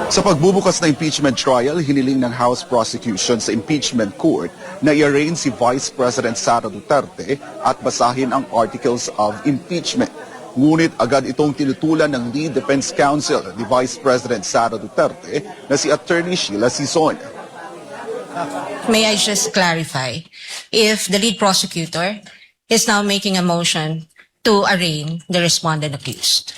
Sa pagbubukas na impeachment trial, hiniling ng House Prosecution sa Impeachment Court na i-arraign si Vice President Sara Duterte at basahin ang Articles of Impeachment. Ngunit agad itong tinutulan ng Lead Defense Counsel ni Vice President Sara Duterte na si Attorney Sheila Sison. May I just clarify if the lead prosecutor is now making a motion to arraign the respondent accused?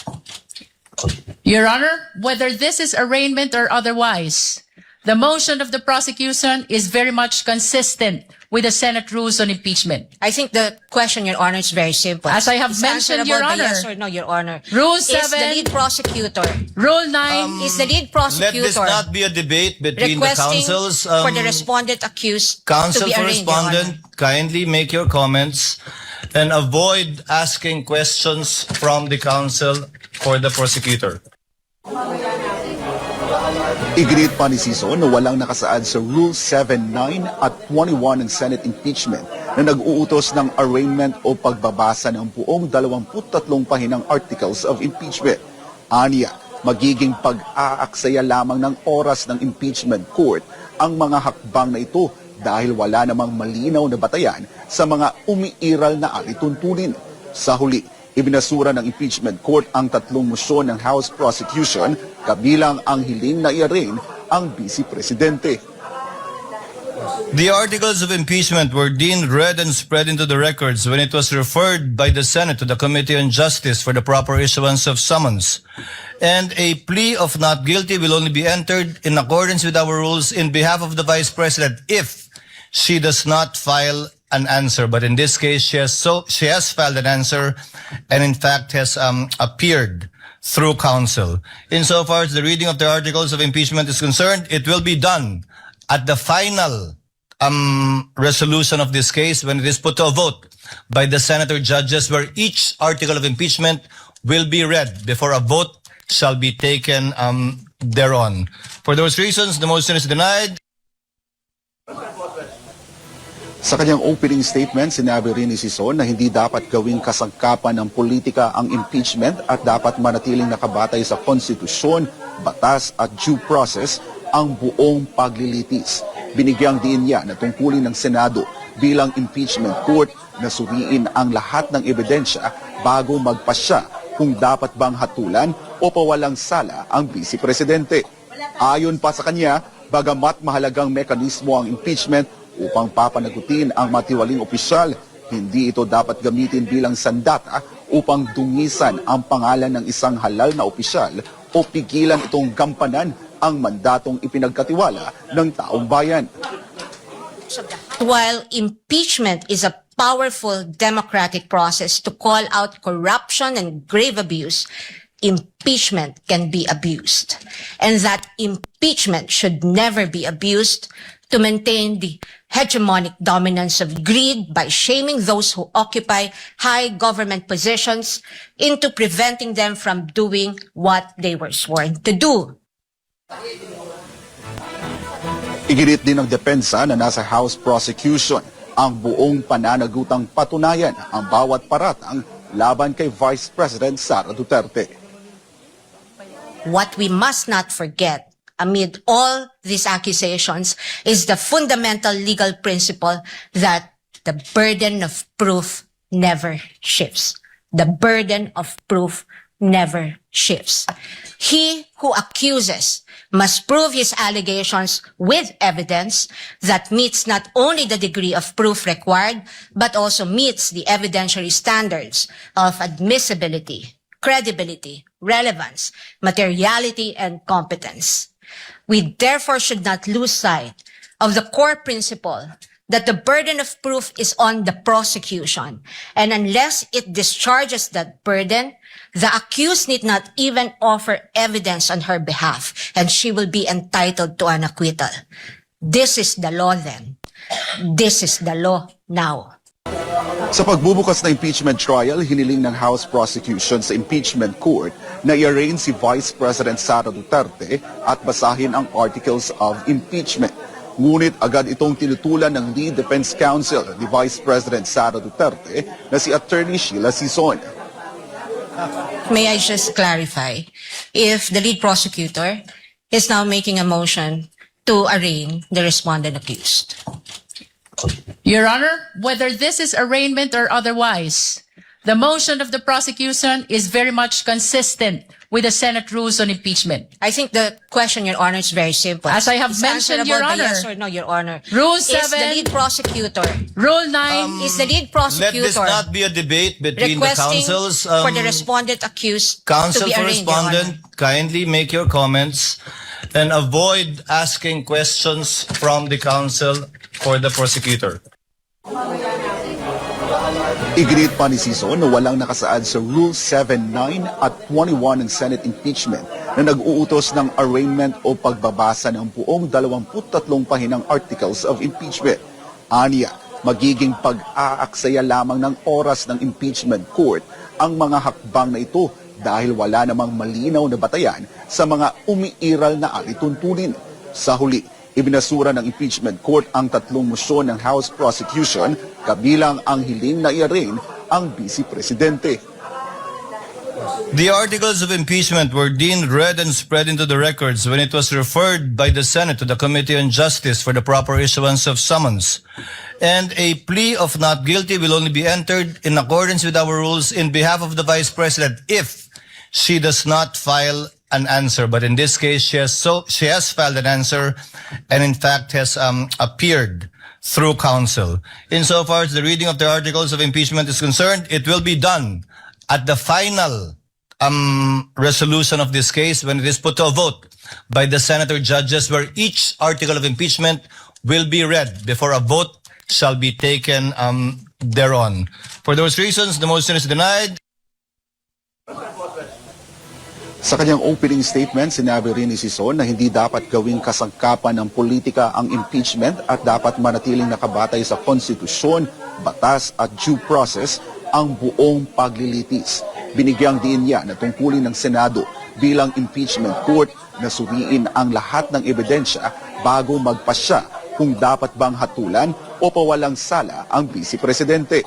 Your Honor, whether this is arraignment or otherwise, the motion of the prosecution is very much consistent with the Senate rules on impeachment. I think the question, Your Honor, is very simple. As I have It's mentioned, answerable Your by Honor. Yes or no, Your Honor. Rule Is the 7. lead prosecutor, Rule 9. is the lead Let prosecutor this not be a debate between the requesting councils. for the respondent accused to Counsel be for arraigned, Your Honor? respondent, kindly make your comments and avoid asking questions from the counsel for the prosecutor. Iginit pa ni Sison na walang nakasaad sa Rule 7, 9 at 21 ng Senate impeachment na nag-uutos ng arraignment o pagbabasa ng buong 23 pahinang Articles of Impeachment. Aniya, magiging pag-aaksaya lamang ng oras ng impeachment court ang mga hakbang na ito dahil wala namang malinaw na batayan sa mga umiiral na alituntunin. Sa huli, ibinasura ng impeachment court ang 3 mosyon ng House Prosecution, kabilang ang hiling na i-arraign ang Vice Presidente. The articles of impeachment were deemed read and spread into the records when it was referred by the Senate to the Committee on Justice for the proper issuance of summons. And a plea of not guilty will only be entered in accordance with our rules in behalf of the Vice President if she does not file an answer. But in this case, she has filed an answer and in fact has appeared through counsel. Insofar as the reading of the articles of impeachment is concerned, it will be done at the final resolution of this case when it is put to a vote by the senator judges, where each article of impeachment will be read before a vote shall be taken thereon. For those reasons, the motion is denied. Sa kanyang opening statement, sinabi rin ni Sison na hindi dapat gawing kasangkapan ng politika ang impeachment at dapat manatiling nakabatay sa konstitusyon, batas at due process ang buong paglilitis. Binigyang din niya na tungkulin ng Senado bilang impeachment court na suriin ang lahat ng ebidensya bago magpasya kung dapat bang hatulan o pawalang sala ang Vice Presidente. Ayon pa sa kanya, bagamat mahalagang mekanismo ang impeachment upang papanagutin ang matiwaling opisyal, hindi ito dapat gamitin bilang sandata upang dungisan ang pangalan ng isang halal na opisyal o pigilan itong gampanan ang mandatong ipinagkatiwala ng taong bayan. While impeachment is a powerful democratic process to call out corruption and grave abuse, impeachment can be abused. And that impeachment should never be abused to maintain the hegemonic dominance of greed by shaming those who occupy high government positions into preventing them from doing what they were sworn to do. Iginit din ng depensa na nasa House Prosecution ang buong pananagutang patunayan ang bawat paratang laban kay Vice President Sara Duterte. What we must not forget amid all these accusations is the fundamental legal principle that the burden of proof never shifts. The burden of proof never shifts. He who accuses must prove his allegations with evidence that meets not only the degree of proof required, but also meets the evidentiary standards of admissibility, credibility, relevance, materiality, and competence. We therefore should not lose sight of the core principle that the burden of proof is on the prosecution, and unless it discharges that burden, the accused need not even offer evidence on her behalf, and she will be entitled to an acquittal. This is the law then. This is the law now. Sa pagbubukas na impeachment trial, hiniling ng House Prosecution sa Impeachment Court na i-arraign si Vice President Sara Duterte at basahin ang Articles of Impeachment. Ngunit agad itong tinutulan ng Lead Defense Counsel ni Vice President Sara Duterte na si Attorney Sheila Sison. May I just clarify if the lead prosecutor is now making a motion to arraign the respondent accused. Your Honor, whether this is arraignment or otherwise, the motion of the prosecution is very much consistent with the Senate rules on impeachment. I think the question, Your Honor, is very simple. As I have It's mentioned, answerable Your by Honor. yes or no, Your Honor. Rule Is the 7. lead prosecutor, Rule 9 is the lead Let prosecutor this not be a debate between the requesting councils. for the respondent accused to Counsel be for arraigned, Your Honor? respondent, kindly make your comments and avoid asking questions from the counsel for the prosecutor. Iginit pa ni Sison na walang nakasaad sa Rule 7, 9 at 21 ng Senate impeachment na nag-uutos ng arraignment o pagbabasa ng buong 23 pahinang articles of impeachment. Aniya, magiging pag-aaksaya lamang ng oras ng impeachment court ang mga hakbang na ito dahil wala namang malinaw na batayan sa mga umiiral na alituntunin. Sa huli, ibinasura ng impeachment court ang 3 mosyon ng House prosecution kabilang ang hiling na i-arraign ang Vice Presidente. The articles of impeachment were deemed read and spread into the records when it was referred by the Senate to the Committee on Justice for the proper issuance of summons. And a plea of not guilty will only be entered in accordance with our rules in behalf of the Vice President if she does not file an answer. But in this case, she has filed an answer and in fact has appeared through counsel. Insofar as the reading of the articles of impeachment is concerned, it will be done at the final resolution of this case when it is put to a vote by the senator judges, where each article of impeachment will be read before a vote shall be taken thereon. For those reasons, the motion is denied. Sa kanyang opening statement, sinabi rin ni Sison na hindi dapat gawing kasangkapan ng politika ang impeachment at dapat manatiling nakabatay sa konstitusyon, batas at due process ang buong paglilitis. Binigyang din niya na tungkulin ng Senado bilang impeachment court na suriin ang lahat ng ebidensya bago magpasya kung dapat bang hatulan o pawalang sala ang Vice Presidente.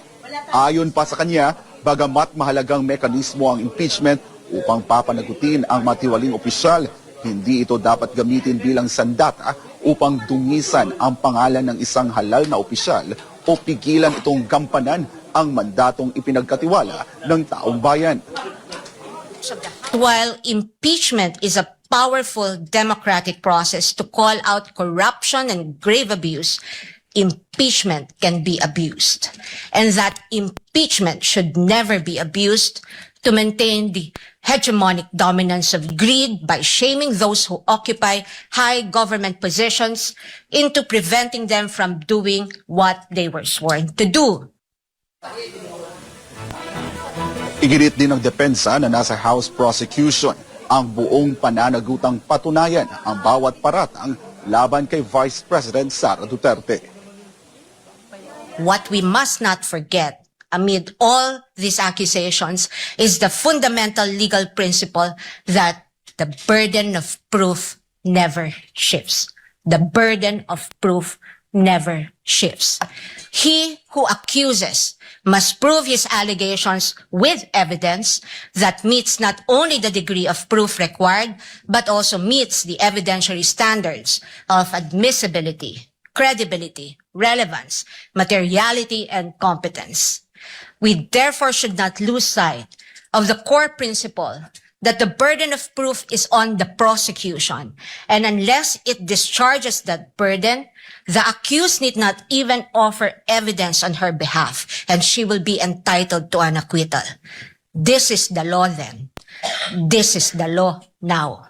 Ayon pa sa kanya, bagamat mahalagang mekanismo ang impeachment upang papanagutin ang matiwaling opisyal, hindi ito dapat gamitin bilang sandata upang dungisan ang pangalan ng isang halal na opisyal o pigilan itong gampanan ang mandatong ipinagkatiwala ng taong bayan. While impeachment is a powerful democratic process to call out corruption and grave abuse, impeachment can be abused. And that impeachment should never be abused to maintain the hegemonic dominance of greed by shaming those who occupy high government positions into preventing them from doing what they were sworn to do. Iginit din ng depensa na nasa House prosecution ang buong pananagutang patunayan ang bawat paratang laban kay Vice President Sara Duterte. What we must not forget amid all these accusations is the fundamental legal principle that the burden of proof never shifts. The burden of proof never shifts. He who accuses must prove his allegations with evidence that meets not only the degree of proof required, but also meets the evidentiary standards of admissibility, credibility, relevance, materiality, and competence. We therefore should not lose sight of the core principle that the burden of proof is on the prosecution, and unless it discharges that burden, the accused need not even offer evidence on her behalf, and she will be entitled to an acquittal. This is the law then. This is the law now.